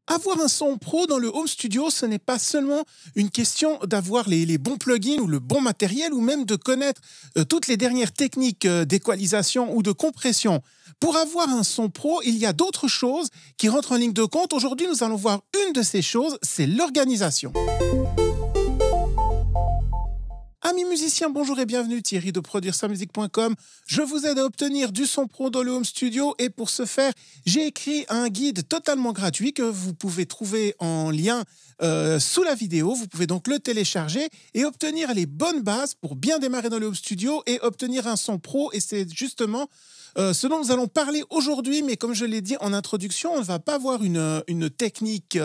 Avoir un son pro dans le home studio, ce n'est pas seulement une question d'avoir les bons plugins ou le bon matériel ou même de connaître toutes les dernières techniques d'équalisation ou de compression. Pour avoir un son pro, il y a d'autres choses qui rentrent en ligne de compte. Aujourd'hui, nous allons voir une de ces choses, c'est l'organisation. Amis musiciens, bonjour et bienvenue, Thierry de ProduireSaMusique.com. Je vous aide à obtenir du son pro dans le home studio et pour ce faire, j'ai écrit un guide totalement gratuit que vous pouvez trouver en lien sous la vidéo. Vous pouvez donc le télécharger et obtenir les bonnes bases pour bien démarrer dans le home studio et obtenir un son pro. Et c'est justement ce dont nous allons parler aujourd'hui, mais comme je l'ai dit en introduction, on ne va pas voir une technique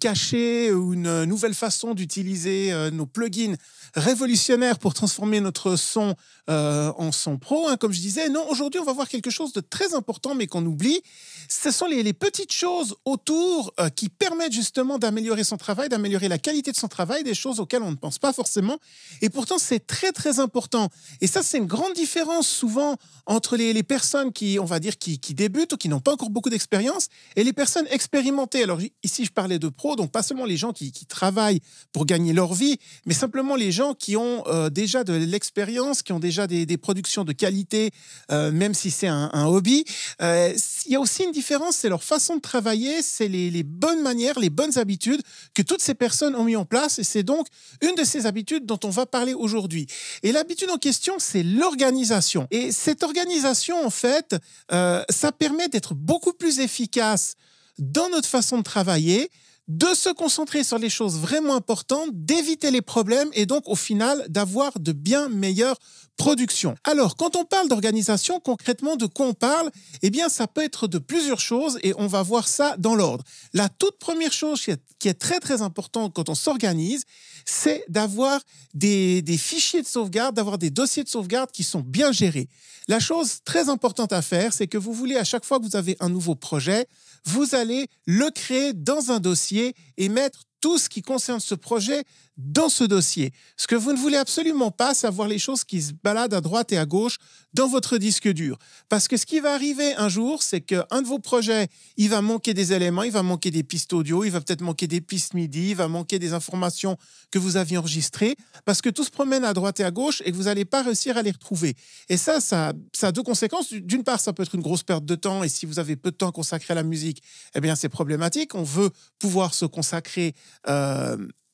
cachée ou une nouvelle façon d'utiliser nos plugins révolutionnaires pour transformer notre son en son pro. Comme je disais, non, aujourd'hui, on va voir quelque chose de très important, mais qu'on oublie. Ce sont les petites choses autour qui permettent justement d'améliorer son travail, d'améliorer la qualité de son travail, des choses auxquelles on ne pense pas forcément. Et pourtant, c'est très, très important. Et ça, c'est une grande différence souvent entre les personnes qui, on va dire, qui débutent ou qui n'ont pas encore beaucoup d'expérience et les personnes expérimentées. Alors ici, je parlais de pros, donc pas seulement les gens qui travaillent pour gagner leur vie, mais simplement les gens qui ont déjà de l'expérience, qui ont déjà des productions de qualité, même si c'est un hobby. Il y a aussi une différence, c'est leur façon de travailler, c'est les bonnes manières, les bonnes habitudes que toutes ces personnes ont mis en place. Et c'est donc une de ces habitudes dont on va parler aujourd'hui. Et l'habitude en question, c'est l'organisation. Et cette organisation, en fait, ça permet d'être beaucoup plus efficace dans notre façon de travailler, de se concentrer sur les choses vraiment importantes, d'éviter les problèmes et donc au final d'avoir de bien meilleures productions. Alors, quand on parle d'organisation, concrètement, de quoi on parle? Eh bien, ça peut être de plusieurs choses et on va voir ça dans l'ordre. La toute première chose qui est très, très importante quand on s'organise, c'est d'avoir des fichiers de sauvegarde, d'avoir des dossiers de sauvegarde qui sont bien gérés. La chose très importante à faire, c'est que vous voulez, à chaque fois que vous avez un nouveau projet, vous allez le créer dans un dossier et mettre tout ce qui concerne ce projet dans ce dossier. Ce que vous ne voulez absolument pas, c'est avoir les choses qui se baladent à droite et à gauche dans votre disque dur. Parce que ce qui va arriver un jour, c'est qu'un de vos projets, il va manquer des éléments, il va manquer des pistes audio, il va peut-être manquer des pistes MIDI, il va manquer des informations que vous aviez enregistrées, parce que tout se promène à droite et à gauche et que vous n'allez pas réussir à les retrouver. Et ça a deux conséquences. D'une part, ça peut être une grosse perte de temps et si vous avez peu de temps consacré à la musique, eh bien c'est problématique. On veut pouvoir se consacrer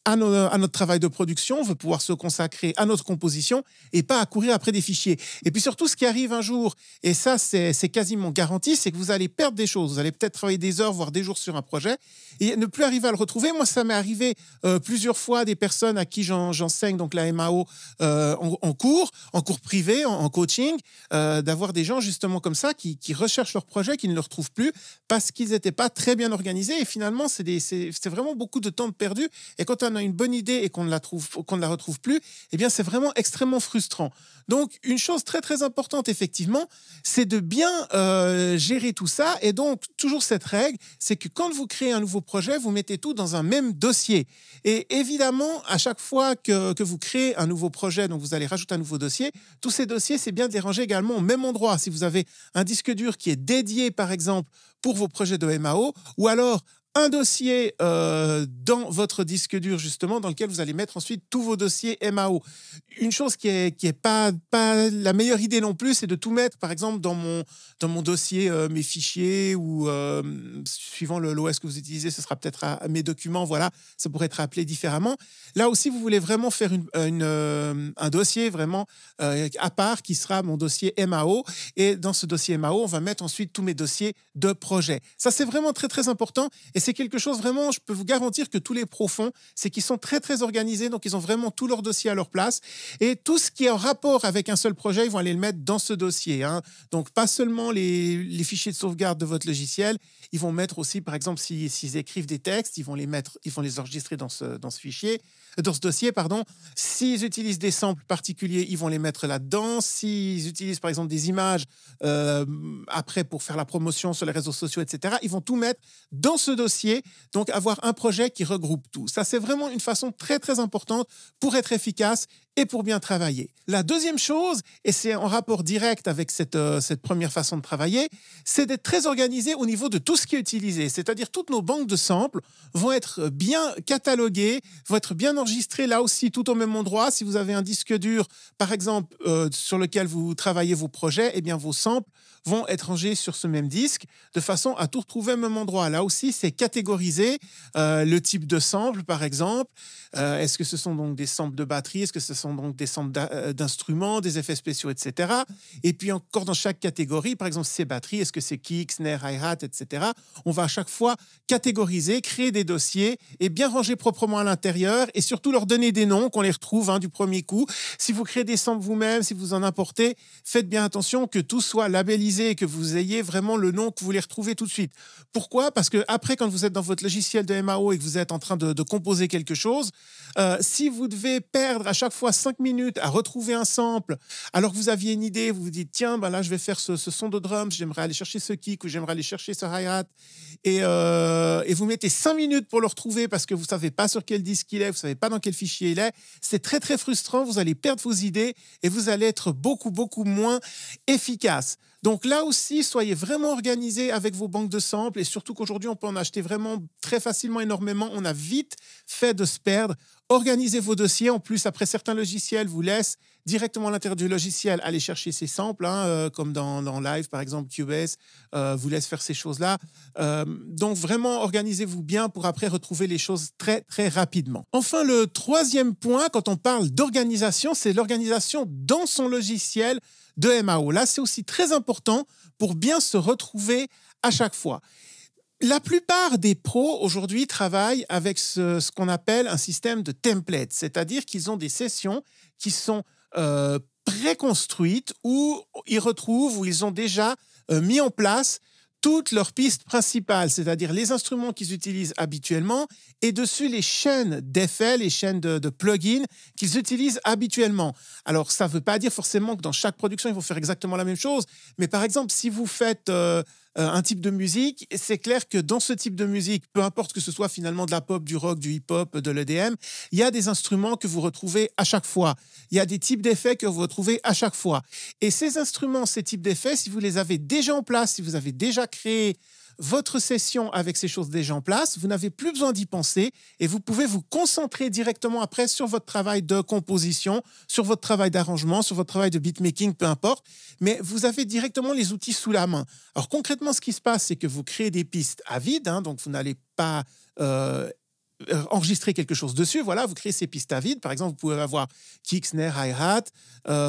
à notre travail de production, on veut pouvoir se consacrer à notre composition et pas à courir après des fichiers. Et puis surtout, ce qui arrive un jour, et ça c'est quasiment garanti, c'est que vous allez perdre des choses. Vous allez peut-être travailler des heures, voire des jours sur un projet et ne plus arriver à le retrouver. Moi, ça m'est arrivé plusieurs fois, des personnes à qui j'enseigne donc la MAO en cours privé, en coaching, d'avoir des gens justement comme ça qui recherchent leur projet, qui ne le retrouvent plus parce qu'ils n'étaient pas très bien organisés et finalement, c'est vraiment beaucoup de temps perdu. Et quand on a une bonne idée et qu'on ne la retrouve plus, eh bien, c'est vraiment extrêmement frustrant. Donc, une chose très, très importante, effectivement, c'est de bien gérer tout ça. Et donc, toujours cette règle, c'est que quand vous créez un nouveau projet, vous mettez tout dans un même dossier. Et évidemment, à chaque fois que vous créez un nouveau projet, donc vous allez rajouter un nouveau dossier, tous ces dossiers, c'est bien de les ranger également au même endroit. Si vous avez un disque dur qui est dédié, par exemple, pour vos projets de MAO, ou alors un dossier dans votre disque dur, justement, dans lequel vous allez mettre ensuite tous vos dossiers MAO. Une chose qui est pas la meilleure idée non plus, c'est de tout mettre, par exemple, dans mon dossier, mes fichiers, ou suivant l'OS que vous utilisez, ce sera peut-être mes documents, voilà, ça pourrait être appelé différemment. Là aussi, vous voulez vraiment faire un dossier vraiment à part, qui sera mon dossier MAO, et dans ce dossier MAO, on va mettre ensuite tous mes dossiers de projet. Ça, c'est vraiment très, très important, et c'est quelque chose vraiment, je peux vous garantir que tous les pros font, c'est qu'ils sont très, très organisés, donc ils ont vraiment tous leurs dossiers à leur place, et tout ce qui est en rapport avec un seul projet, ils vont aller le mettre dans ce dossier. Donc, pas seulement les fichiers de sauvegarde de votre logiciel, ils vont mettre aussi, par exemple, s'ils écrivent des textes, ils vont les enregistrer dans ce dossier, pardon. S'ils utilisent des samples particuliers, ils vont les mettre là-dedans. S'ils utilisent, par exemple, des images après pour faire la promotion sur les réseaux sociaux, etc., ils vont tout mettre dans ce dossier. Donc, avoir un projet qui regroupe tout. Ça, c'est vraiment une façon très, très importante pour être efficace et pour bien travailler. La deuxième chose, et c'est en rapport direct avec cette première façon de travailler, c'est d'être très organisé au niveau de tout ce qui est utilisé. C'est-à-dire toutes nos banques de samples vont être bien cataloguées, vont être bien enregistrées là aussi tout au même endroit. Si vous avez un disque dur, par exemple, sur lequel vous travaillez vos projets, eh bien vos samples vont être rangés sur ce même disque de façon à tout retrouver au même endroit. Là aussi, c'est catégorisé. Le type de sample, par exemple. Est-ce que ce sont donc des samples de batterie? Est-ce que ce sont donc des samples d'instruments, des effets spéciaux, etc. Et puis encore dans chaque catégorie, par exemple, si c'est batterie, est-ce que c'est kick, snare, hi-hat, etc. On va à chaque fois catégoriser, créer des dossiers et bien ranger proprement à l'intérieur et surtout leur donner des noms, qu'on les retrouve du premier coup. Si vous créez des samples vous-même, si vous en importez, faites bien attention que tout soit labellisé et que vous ayez vraiment le nom, que vous les retrouvez tout de suite. Pourquoi? Parce que après, quand vous êtes dans votre logiciel de MAO et que vous êtes en train de composer quelque chose, si vous devez perdre à chaque fois 5 minutes à retrouver un sample, alors que vous aviez une idée, vous vous dites, tiens, ben là, je vais faire ce son de drums, j'aimerais aller chercher ce kick ou j'aimerais aller chercher ce hi-hat, et vous mettez 5 minutes pour le retrouver parce que vous ne savez pas sur quel disque il est, vous ne savez pas dans quel fichier il est, c'est très, très frustrant, vous allez perdre vos idées et vous allez être beaucoup, beaucoup moins efficace. Donc là aussi, soyez vraiment organisés avec vos banques de samples et surtout qu'aujourd'hui, on peut en acheter vraiment très facilement, énormément. On a vite fait de se perdre. Organisez vos dossiers. En plus, après, certains logiciels vous laissent directement à l'intérieur du logiciel aller chercher ces samples, comme dans Live, par exemple, Cubase vous laisse faire ces choses-là. Donc vraiment, organisez-vous bien pour après retrouver les choses très, très rapidement. Enfin, le troisième point, quand on parle d'organisation, c'est l'organisation dans son logiciel de MAO. Là, c'est aussi très important pour bien se retrouver à chaque fois. La plupart des pros aujourd'hui travaillent avec ce qu'on appelle un système de template, c'est-à-dire qu'ils ont des sessions qui sont préconstruites où ils retrouvent, où ils ont déjà mis en place toutes leurs pistes principales, c'est-à-dire les instruments qu'ils utilisent habituellement et dessus les chaînes d'effets, les chaînes de plugins qu'ils utilisent habituellement. Alors, ça ne veut pas dire forcément que dans chaque production, ils vont faire exactement la même chose, mais par exemple, si vous faites un type de musique, c'est clair que dans ce type de musique, peu importe que ce soit finalement de la pop, du rock, du hip-hop, de l'EDM, il y a des instruments que vous retrouvez à chaque fois. Il y a des types d'effets que vous retrouvez à chaque fois. Et ces instruments, ces types d'effets, si vous les avez déjà en place, si vous avez déjà créé votre session avec ces choses déjà en place, vous n'avez plus besoin d'y penser et vous pouvez vous concentrer directement après sur votre travail de composition, sur votre travail d'arrangement, sur votre travail de beatmaking, peu importe, mais vous avez directement les outils sous la main. Alors concrètement, ce qui se passe, c'est que vous créez des pistes à vide, donc vous n'allez pas enregistrer quelque chose dessus. Voilà, vous créez ces pistes à vide. Par exemple, vous pouvez avoir kick, snare, hi-hat.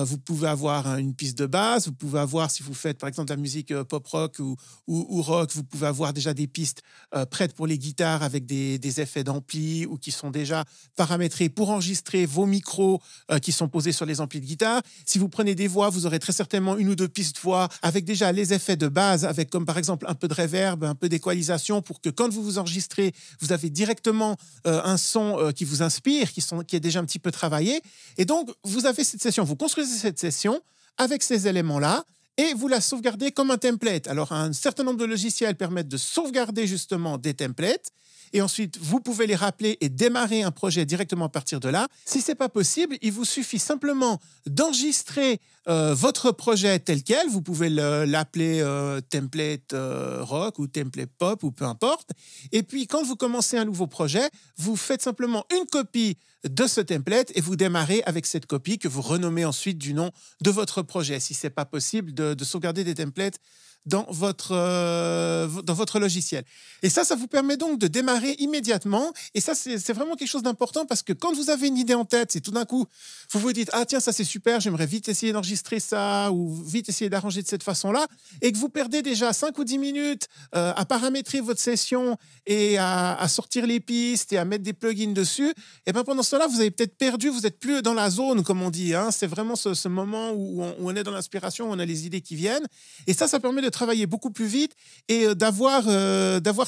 Vous pouvez avoir une piste de basse. Vous pouvez avoir, si vous faites par exemple de la musique pop-rock ou rock, vous pouvez avoir déjà des pistes prêtes pour les guitares avec des effets d'ampli ou qui sont déjà paramétrés pour enregistrer vos micros qui sont posés sur les amplis de guitare. Si vous prenez des voix, vous aurez très certainement une ou deux pistes voix avec déjà les effets de base, avec comme par exemple un peu de reverb, un peu d'équalisation pour que quand vous vous enregistrez, vous avez directement un son qui vous inspire, qui est déjà un petit peu travaillé. Et donc, vous avez cette session, vous construisez cette session avec ces éléments-là et vous la sauvegardez comme un template. Alors, un certain nombre de logiciels permettent de sauvegarder justement des templates. Et ensuite, vous pouvez les rappeler et démarrer un projet directement à partir de là. Si ce n'est pas possible, il vous suffit simplement d'enregistrer votre projet tel quel. Vous pouvez l'appeler template rock ou template pop ou peu importe. Et puis, quand vous commencez un nouveau projet, vous faites simplement une copie de ce template et vous démarrez avec cette copie que vous renommez ensuite du nom de votre projet. Si ce n'est pas possible de sauvegarder des templates dans votre logiciel. Et ça vous permet donc de démarrer immédiatement. Et ça, c'est vraiment quelque chose d'important parce que quand vous avez une idée en tête, c'est tout d'un coup, vous vous dites « Ah tiens, ça c'est super, j'aimerais vite essayer d'enregistrer ça ou vite essayer d'arranger de cette façon-là » et que vous perdez déjà 5 ou 10 minutes à paramétrer votre session et à sortir les pistes et à mettre des plugins dessus, et bien pendant ce temps-là, vous avez peut-être perdu, vous n'êtes plus dans la zone, comme on dit. C'est vraiment ce moment où on est dans l'inspiration, où on a les idées qui viennent. Et ça permet de travailler beaucoup plus vite et d'avoir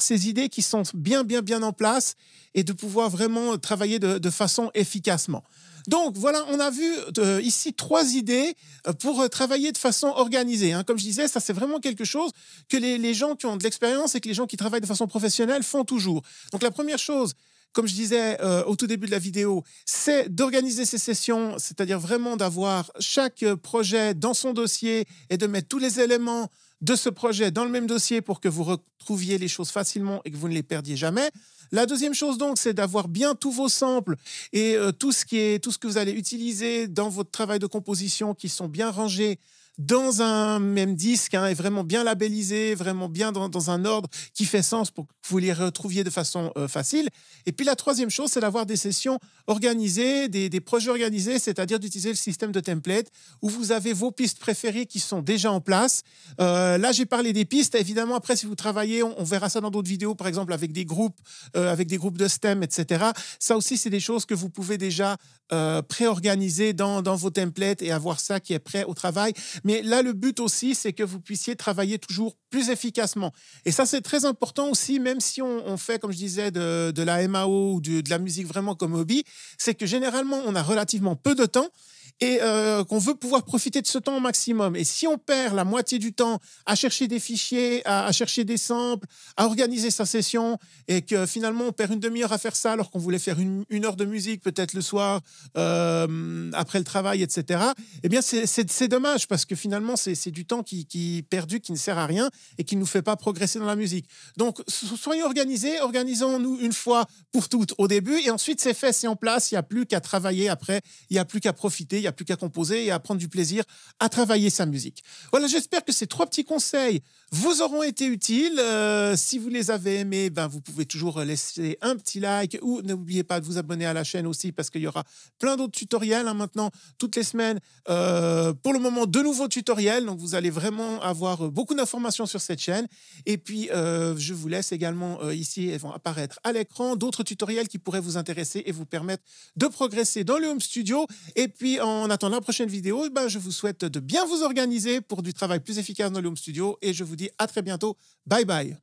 ces idées qui sont bien en place et de pouvoir vraiment travailler de façon efficacement. Donc voilà, on a vu ici 3 idées pour travailler de façon organisée. Comme je disais, ça c'est vraiment quelque chose que les gens qui ont de l'expérience et que les gens qui travaillent de façon professionnelle font toujours. Donc la première chose, comme je disais au tout début de la vidéo, c'est d'organiser ces sessions, c'est-à-dire vraiment d'avoir chaque projet dans son dossier et de mettre tous les éléments de ce projet dans le même dossier pour que vous retrouviez les choses facilement et que vous ne les perdiez jamais. La deuxième chose donc, c'est d'avoir bien tous vos samples et tout ce que vous allez utiliser dans votre travail de composition qui sont bien rangés dans un même disque, et vraiment bien labellisé, vraiment bien dans un ordre qui fait sens pour que vous les retrouviez de façon facile. Et puis la troisième chose, c'est d'avoir des sessions organisées, des projets organisés, c'est-à-dire d'utiliser le système de template où vous avez vos pistes préférées qui sont déjà en place. Là, j'ai parlé des pistes. Évidemment, après, si vous travaillez, on verra ça dans d'autres vidéos, par exemple avec des groupes de STEM, etc. Ça aussi, c'est des choses que vous pouvez déjà pré-organiser dans vos templates et avoir ça qui est prêt au travail. Mais là, le but aussi, c'est que vous puissiez travailler toujours plus efficacement. Et ça, c'est très important aussi, même si on fait, comme je disais, de la MAO ou de la musique vraiment comme hobby, c'est que généralement, on a relativement peu de temps et qu'on veut pouvoir profiter de ce temps au maximum. Et si on perd la moitié du temps à chercher des fichiers, à chercher des samples, à organiser sa session, et que finalement on perd une demi-heure à faire ça alors qu'on voulait faire une heure de musique peut-être le soir, après le travail, etc., eh bien c'est dommage parce que finalement c'est du temps qui est perdu, qui ne sert à rien et qui ne nous fait pas progresser dans la musique. Donc soyons organisés, organisons-nous une fois pour toutes au début et ensuite c'est fait, c'est en place, il n'y a plus qu'à travailler après, il n'y a plus qu'à profiter, il n'y a plus qu'à composer et à prendre du plaisir à travailler sa musique. Voilà, j'espère que ces 3 petits conseils vous auront été utiles. Si vous les avez aimés, vous pouvez toujours laisser un petit like ou n'oubliez pas de vous abonner à la chaîne aussi parce qu'il y aura plein d'autres tutoriels maintenant, toutes les semaines. Pour le moment, de nouveaux tutoriels. Donc, vous allez vraiment avoir beaucoup d'informations sur cette chaîne. Et puis, je vous laisse également ici, elles vont apparaître à l'écran, d'autres tutoriels qui pourraient vous intéresser et vous permettre de progresser dans le home studio. Et puis, en attendant la prochaine vidéo, je vous souhaite de bien vous organiser pour du travail plus efficace dans le home studio et je vous dis à très bientôt. Bye bye.